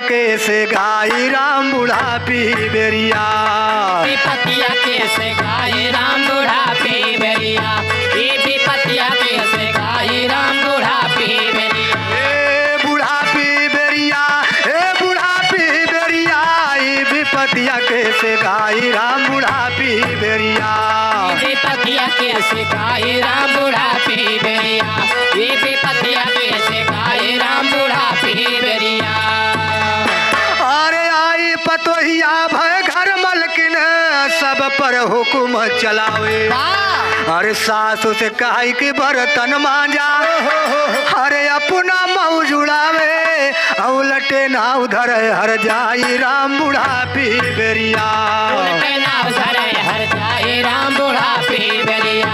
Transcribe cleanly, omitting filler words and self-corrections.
कैसे गाई राम बुढ़ापी बेरिया। विपतिया कैसे गाई राम बुढ़ापी बेरिया। विपतिया कैसे गाई राम बुढ़ापी बेरिया। ए बुढ़ापी बेरिया, ए बुढ़ापी बेरिया, विपतिया कैसे गाई राम बुढ़ापी बेरिया। विपतिया कैसे गाई राम बुढ़ापी बेरिया। विपतिया कैसे गाई राम बुढ़ापी बेरिया। अरे आई पतोहिया भय घर मलकिन सब पर हुकुम चलावे। अरे सासु से कहाई कि बर्तन मांजा, अरे अपना मऊ जुड़ावे उलटे ना उधर हर जाई राम बुढ़ापी बेरिया। उलटे ना उधर हर जाई राम बुढ़ापी बेरिया।